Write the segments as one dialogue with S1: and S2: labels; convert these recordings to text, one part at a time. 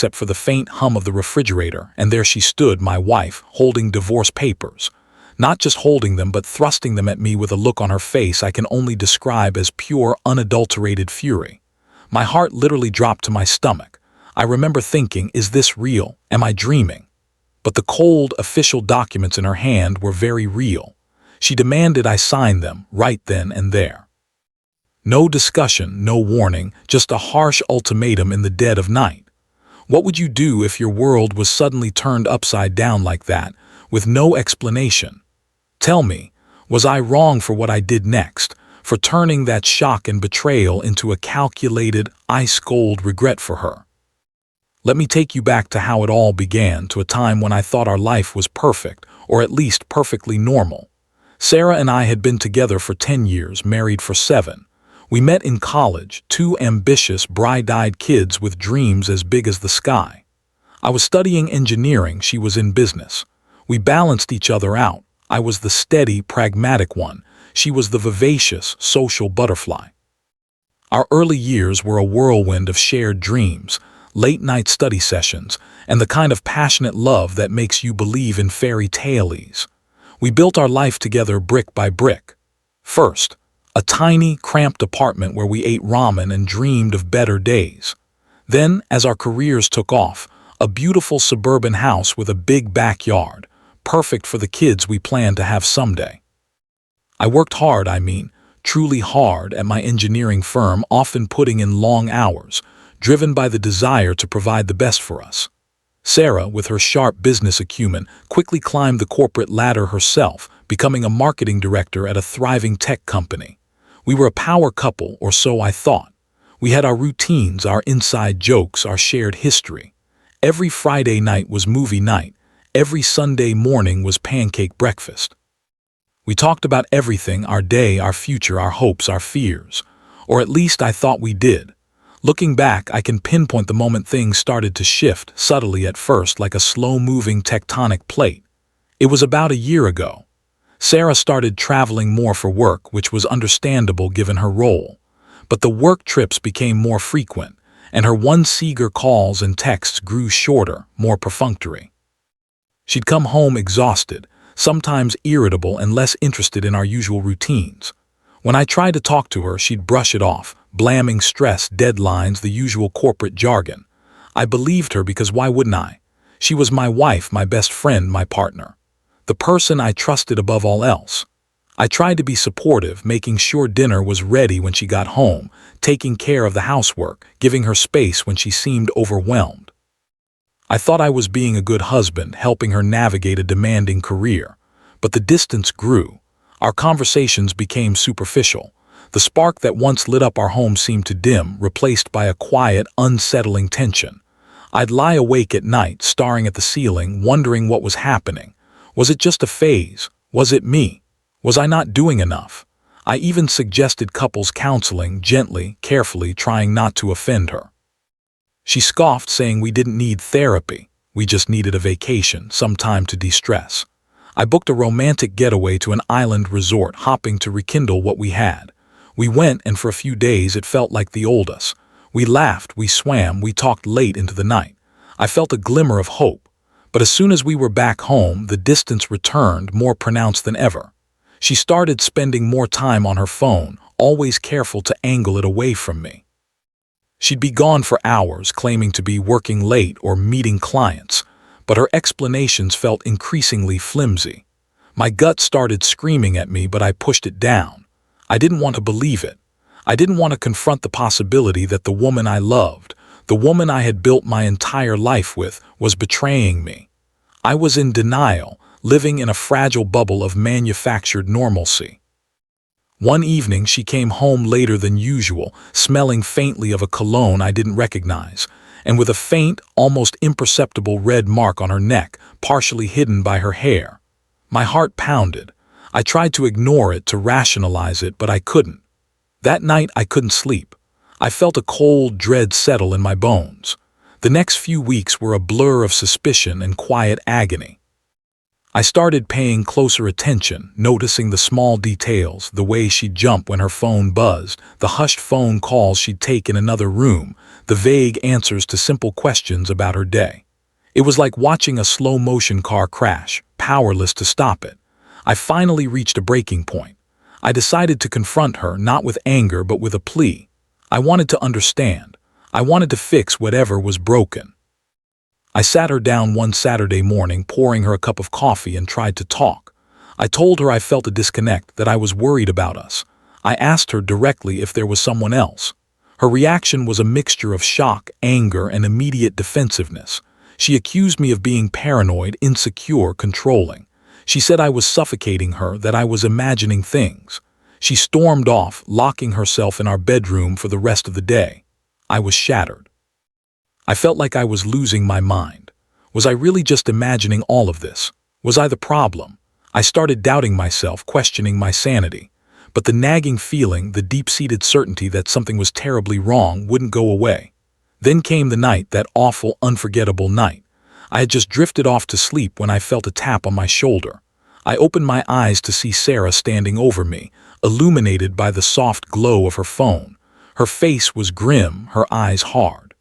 S1: except for the faint hum of the refrigerator, and there she stood, my wife, holding divorce papers. Not just holding them, but thrusting them at me with a look on her face I can only describe as pure, unadulterated fury. My heart literally dropped to my stomach. I remember thinking, is this real? Am I dreaming? But the cold, official documents in her hand were very real. She demanded I sign them, right then and there. No discussion, no warning, just a harsh ultimatum in the dead of night. What would you do if your world was suddenly turned upside down like that, with no explanation? Tell me, was I wrong for what I did next, for turning that shock and betrayal into a calculated, ice-cold regret for her? Let me take you back to how it all began, to a time when I thought our life was perfect, or at least perfectly normal. Sarah and I had been together for 10 years, married for 7. We met in college, 2 ambitious, bright-eyed kids with dreams as big as the sky. I was studying engineering, she was in business. We balanced each other out. I was the steady, pragmatic one. She was the vivacious, social butterfly. Our early years were a whirlwind of shared dreams, late-night study sessions, and the kind of passionate love that makes you believe in fairy tales. We built our life together brick by brick. First, a tiny, cramped apartment where we ate ramen and dreamed of better days. Then, as our careers took off, a beautiful suburban house with a big backyard, perfect for the kids we planned to have someday. I worked hard, truly hard, at my engineering firm, often putting in long hours, driven by the desire to provide the best for us. Sarah, with her sharp business acumen, quickly climbed the corporate ladder herself, becoming a marketing director at a thriving tech company. We were a power couple, or so I thought. We had our routines, our inside jokes, our shared history. Every Friday night was movie night. Every Sunday morning was pancake breakfast. We talked about everything, our day, our future, our hopes, our fears. Or at least I thought we did. Looking back, I can pinpoint the moment things started to shift, subtly at first, like a slow-moving tectonic plate. It was about a year ago. Sarah started traveling more for work, which was understandable given her role. But the work trips became more frequent, and her once-eager calls and texts grew shorter, more perfunctory. She'd come home exhausted, sometimes irritable and less interested in our usual routines. When I tried to talk to her, she'd brush it off, blaming stress, deadlines, the usual corporate jargon. I believed her because why wouldn't I? She was my wife, my best friend, my partner. The person I trusted above all else. I tried to be supportive, making sure dinner was ready when she got home, taking care of the housework, giving her space when she seemed overwhelmed. I thought I was being a good husband, helping her navigate a demanding career. But the distance grew. Our conversations became superficial. The spark that once lit up our home seemed to dim, replaced by a quiet, unsettling tension. I'd lie awake at night, staring at the ceiling, wondering what was happening. Was it just a phase? Was it me? Was I not doing enough? I even suggested couples counseling, gently, carefully, trying not to offend her. She scoffed, saying we didn't need therapy. We just needed a vacation, some time to de-stress. I booked a romantic getaway to an island resort, hopping to rekindle what we had. We went, and for a few days it felt like the old us. We laughed, we swam, we talked late into the night. I felt a glimmer of hope. But as soon as we were back home, the distance returned, more pronounced than ever. She started spending more time on her phone, always careful to angle it away from me. She'd be gone for hours, claiming to be working late or meeting clients, but her explanations felt increasingly flimsy. My gut started screaming at me, but I pushed it down. I didn't want to believe it. I didn't want to confront the possibility that the woman I loved, the woman I had built my entire life with, was betraying me. I was in denial, living in a fragile bubble of manufactured normalcy. One evening she came home later than usual, smelling faintly of a cologne I didn't recognize, and with a faint, almost imperceptible red mark on her neck, partially hidden by her hair. My heart pounded. I tried to ignore it, to rationalize it, but I couldn't. That night I couldn't sleep. I felt a cold dread settle in my bones. The next few weeks were a blur of suspicion and quiet agony. I started paying closer attention, noticing the small details, the way she'd jump when her phone buzzed, the hushed phone calls she'd take in another room, the vague answers to simple questions about her day. It was like watching a slow-motion car crash, powerless to stop it. I finally reached a breaking point. I decided to confront her, not with anger but with a plea. I wanted to understand. I wanted to fix whatever was broken. I sat her down one Saturday morning, pouring her a cup of coffee, and tried to talk. I told her I felt a disconnect, that I was worried about us. I asked her directly if there was someone else. Her reaction was a mixture of shock, anger, and immediate defensiveness. She accused me of being paranoid, insecure, controlling. She said I was suffocating her, that I was imagining things. She stormed off, locking herself in our bedroom for the rest of the day. I was shattered. I felt like I was losing my mind. Was I really just imagining all of this? Was I the problem? I started doubting myself, questioning my sanity. But the nagging feeling, the deep-seated certainty that something was terribly wrong, wouldn't go away. Then came the night, that awful, unforgettable night. I had just drifted off to sleep when I felt a tap on my shoulder. I opened my eyes to see Sarah standing over me, illuminated by the soft glow of her phone. Her face was grim, her eyes hard.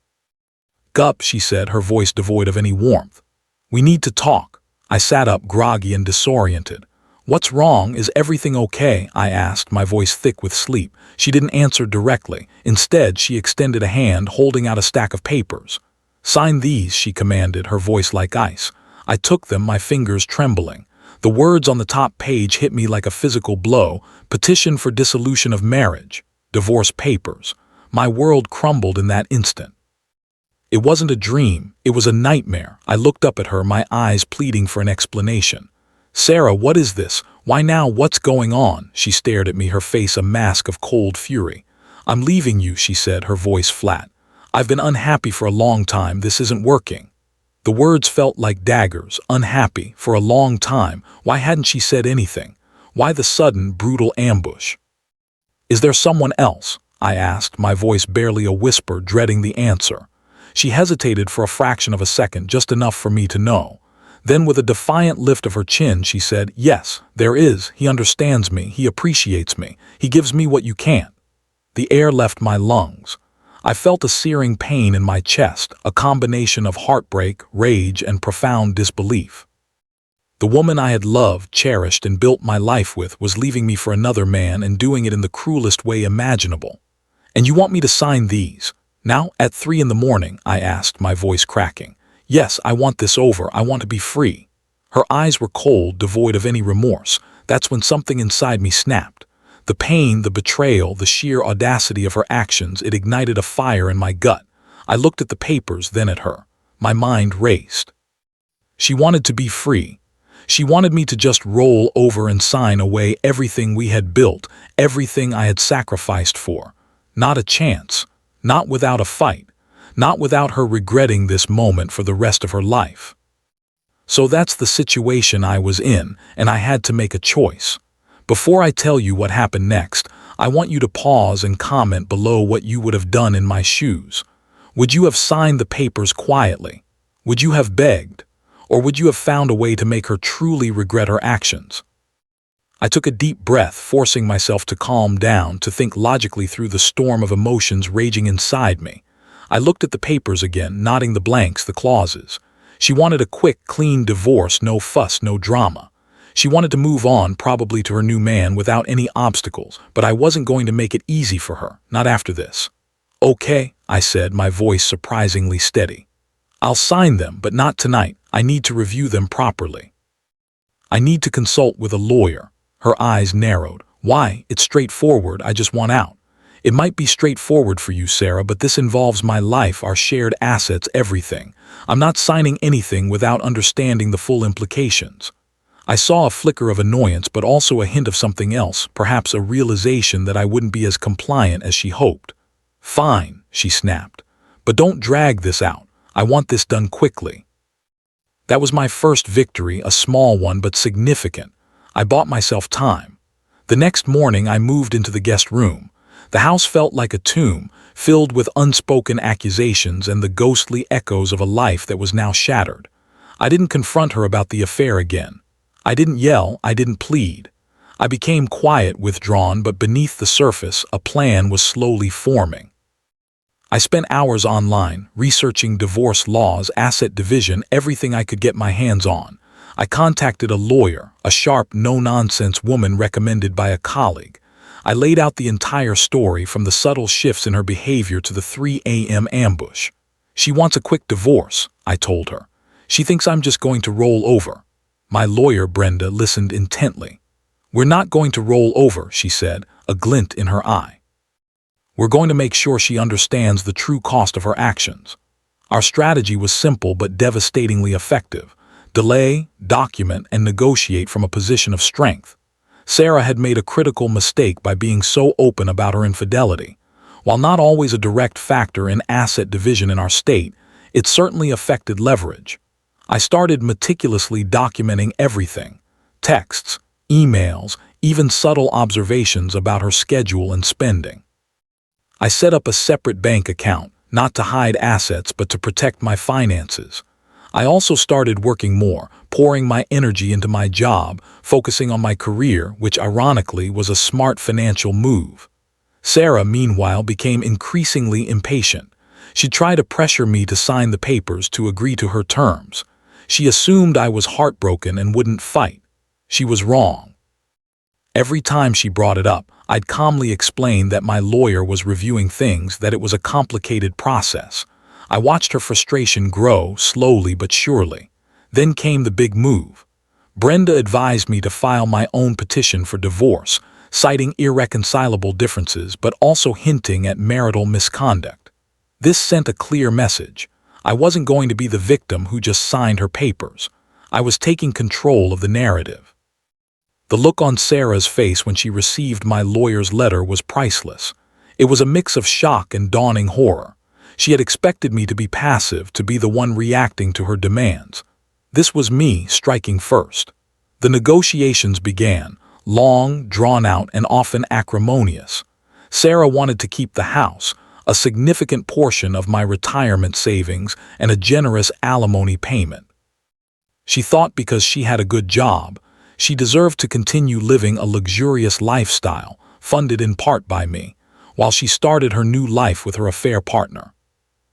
S1: "Gup," she said, her voice devoid of any warmth. "We need to talk." I sat up, groggy and disoriented. "What's wrong? Is everything okay?" I asked, my voice thick with sleep. She didn't answer directly. Instead, she extended a hand, holding out a stack of papers. "Sign these," she commanded, her voice like ice. I took them, my fingers trembling. The words on the top page hit me like a physical blow: petition for dissolution of marriage, divorce papers. My world crumbled in that instant. It wasn't a dream, it was a nightmare. I looked up at her, my eyes pleading for an explanation. "Sarah, what is this? Why now? What's going on?" She stared at me, her face a mask of cold fury. "I'm leaving you," she said, her voice flat. "I've been unhappy for a long time. This isn't working." The words felt like daggers. Unhappy for a long time. Why hadn't she said anything? Why the sudden, brutal ambush? "Is there someone else?" I asked, my voice barely a whisper, dreading the answer. She hesitated for a fraction of a second, just enough for me to know. Then, with a defiant lift of her chin, she said, "Yes, there is. He understands me. He appreciates me. He gives me what you can't." The air left my lungs. I felt a searing pain in my chest, a combination of heartbreak, rage, and profound disbelief. The woman I had loved, cherished, and built my life with was leaving me for another man, and doing it in the cruelest way imaginable. "And you want me to sign these? Now, at 3 in the morning?" I asked, my voice cracking. "Yes, I want this over. I want to be free." Her eyes were cold, devoid of any remorse. That's when something inside me snapped. The pain, the betrayal, the sheer audacity of her actions, it ignited a fire in my gut. I looked at the papers, then at her. My mind raced. She wanted to be free. She wanted me to just roll over and sign away everything we had built, everything I had sacrificed for. Not a chance. Not without a fight. Not without her regretting this moment for the rest of her life. So that's the situation I was in, and I had to make a choice. Before I tell you what happened next, I want you to pause and comment below what you would have done in my shoes. Would you have signed the papers quietly? Would you have begged? Or would you have found a way to make her truly regret her actions? I took a deep breath, forcing myself to calm down, to think logically through the storm of emotions raging inside me. I looked at the papers again, nodding the blanks, the clauses. She wanted a quick, clean divorce, no fuss, no drama. She wanted to move on, probably to her new man, without any obstacles, but I wasn't going to make it easy for her, not after this. "Okay," I said, my voice surprisingly steady. "I'll sign them, but not tonight. I need to review them properly. I need to consult with a lawyer." Her eyes narrowed. "Why? It's straightforward. I just want out." "It might be straightforward for you, Sarah, but this involves my life, our shared assets, everything. I'm not signing anything without understanding the full implications." I saw a flicker of annoyance, but also a hint of something else, perhaps a realization that I wouldn't be as compliant as she hoped. "Fine," she snapped. "But don't drag this out. I want this done quickly." That was my first victory, a small one but significant. I bought myself time. The next morning I moved into the guest room. The house felt like a tomb, filled with unspoken accusations and the ghostly echoes of a life that was now shattered. I didn't confront her about the affair again. I didn't yell, I didn't plead. I became quiet, withdrawn, but beneath the surface, a plan was slowly forming. I spent hours online, researching divorce laws, asset division, everything I could get my hands on. I contacted a lawyer, a sharp, no-nonsense woman recommended by a colleague. I laid out the entire story, from the subtle shifts in her behavior to the 3 a.m. ambush. She wants a quick divorce, I told her. She thinks I'm just going to roll over. My lawyer, Brenda, listened intently. We're not going to roll over, she said, a glint in her eye. We're going to make sure she understands the true cost of her actions. Our strategy was simple but devastatingly effective. Delay, document, and negotiate from a position of strength. Sarah had made a critical mistake by being so open about her infidelity. While not always a direct factor in asset division in our state, it certainly affected leverage. I started meticulously documenting everything: texts, emails, even subtle observations about her schedule and spending. I set up a separate bank account, not to hide assets but to protect my finances. I also started working more, pouring my energy into my job, focusing on my career, which ironically was a smart financial move. Sarah, meanwhile, became increasingly impatient. She tried to pressure me to sign the papers, to agree to her terms. She assumed I was heartbroken and wouldn't fight. She was wrong. Every time she brought it up, I'd calmly explain that my lawyer was reviewing things, that it was a complicated process. I watched her frustration grow, slowly but surely. Then came the big move. Brenda advised me to file my own petition for divorce, citing irreconcilable differences but also hinting at marital misconduct. This sent a clear message. I wasn't going to be the victim who just signed her papers. I was taking control of the narrative. The look on Sarah's face when she received my lawyer's letter was priceless. It was a mix of shock and dawning horror. She had expected me to be passive, to be the one reacting to her demands. This was me striking first. The negotiations began, long, drawn-out, and often acrimonious. Sarah wanted to keep the house, a significant portion of my retirement savings, and a generous alimony payment. She thought because she had a good job, she deserved to continue living a luxurious lifestyle, funded in part by me, while she started her new life with her affair partner.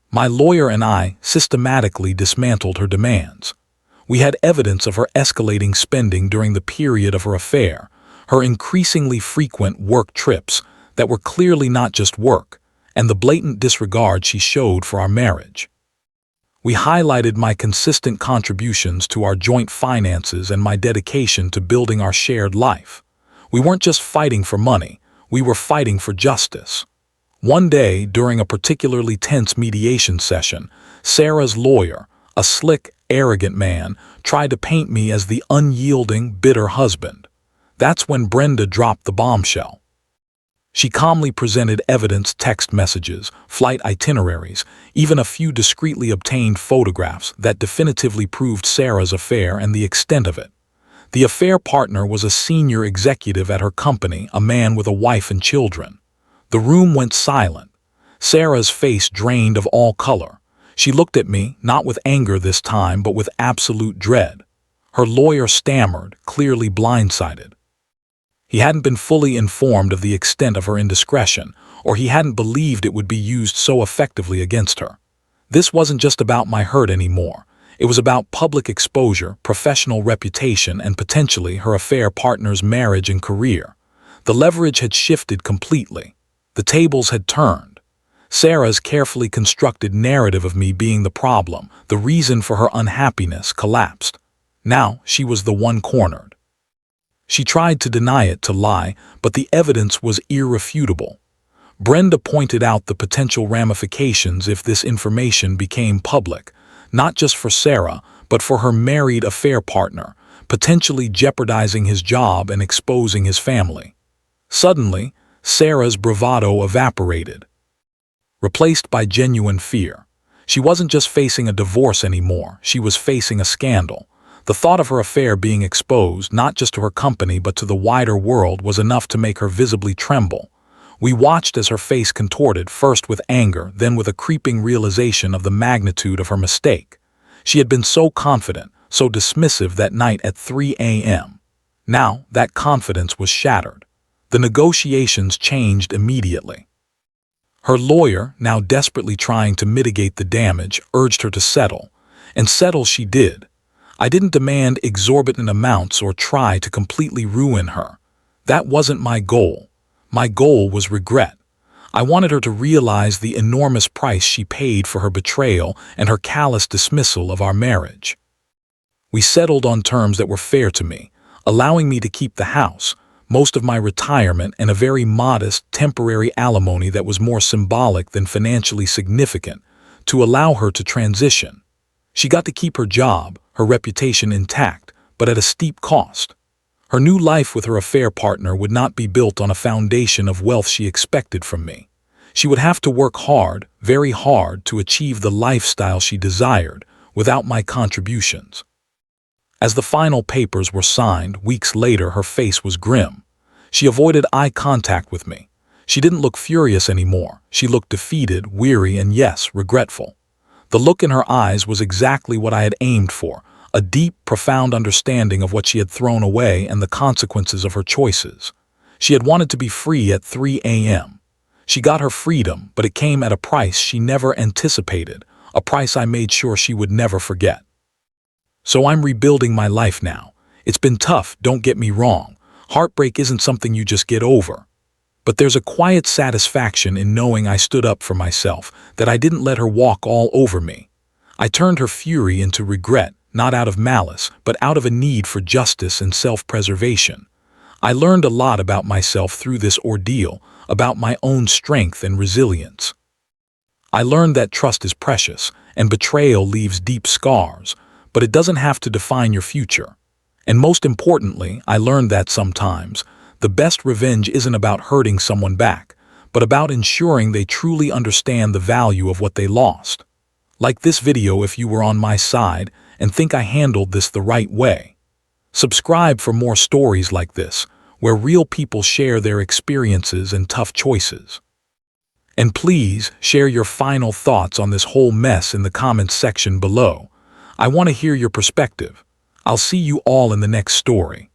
S1: My lawyer and I systematically dismantled her demands. We had evidence of her escalating spending during the period of her affair, her increasingly frequent work trips that were clearly not just work, and the blatant disregard she showed for our marriage. We highlighted my consistent contributions to our joint finances and my dedication to building our shared life. We weren't just fighting for money, we were fighting for justice. One day, during a particularly tense mediation session, Sarah's lawyer, a slick, arrogant man, tried to paint me as the unyielding, bitter husband. That's when Brenda dropped the bombshell. She calmly presented evidence: text messages, flight itineraries, even a few discreetly obtained photographs that definitively proved Sarah's affair and the extent of it. The affair partner was a senior executive at her company, a man with a wife and children. The room went silent. Sarah's face drained of all color. She looked at me, not with anger this time, but with absolute dread. Her lawyer stammered, clearly blindsided. He hadn't been fully informed of the extent of her indiscretion, or he hadn't believed it would be used so effectively against her. This wasn't just about my hurt anymore. It was about public exposure, professional reputation, and potentially her affair partner's marriage and career. The leverage had shifted completely. The tables had turned. Sarah's carefully constructed narrative of me being the problem, the reason for her unhappiness, collapsed. Now she was the one cornered. She tried to deny it, to lie, but the evidence was irrefutable. Brenda pointed out the potential ramifications if this information became public, not just for Sarah, but for her married affair partner, potentially jeopardizing his job and exposing his family. Suddenly, Sarah's bravado evaporated, replaced by genuine fear. She wasn't just facing a divorce anymore, she was facing a scandal. The thought of her affair being exposed, not just to her company but to the wider world, was enough to make her visibly tremble. We watched as her face contorted, first with anger, then with a creeping realization of the magnitude of her mistake. She had been so confident, so dismissive that night at 3 a.m. Now, that confidence was shattered. The negotiations changed immediately. Her lawyer, now desperately trying to mitigate the damage, urged her to settle, and settle she did. I didn't demand exorbitant amounts or try to completely ruin her. That wasn't my goal. My goal was regret. I wanted her to realize the enormous price she paid for her betrayal and her callous dismissal of our marriage. We settled on terms that were fair to me, allowing me to keep the house, most of my retirement, and a very modest, temporary alimony that was more symbolic than financially significant, to allow her to transition. She got to keep her job, her reputation intact, but at a steep cost. Her new life with her affair partner would not be built on a foundation of wealth she expected from me. She would have to work hard, very hard, to achieve the lifestyle she desired, without my contributions. As the final papers were signed, weeks later, her face was grim. She avoided eye contact with me. She didn't look furious anymore. She looked defeated, weary, and yes, regretful. The look in her eyes was exactly what I had aimed for, a deep, profound understanding of what she had thrown away and the consequences of her choices. She had wanted to be free at 3 a.m. She got her freedom, but it came at a price she never anticipated, a price I made sure she would never forget. So I'm rebuilding my life now. It's been tough, don't get me wrong. Heartbreak isn't something you just get over. But there's a quiet satisfaction in knowing I stood up for myself, that I didn't let her walk all over me. I turned her fury into regret, not out of malice, but out of a need for justice and self-preservation. I learned a lot about myself through this ordeal, about my own strength and resilience. I learned that trust is precious, and betrayal leaves deep scars, but it doesn't have to define your future. And most importantly, I learned that sometimes, the best revenge isn't about hurting someone back, but about ensuring they truly understand the value of what they lost. Like this video if you were on my side and think I handled this the right way. Subscribe for more stories like this, where real people share their experiences and tough choices. And please share your final thoughts on this whole mess in the comments section below. I want to hear your perspective. I'll see you all in the next story.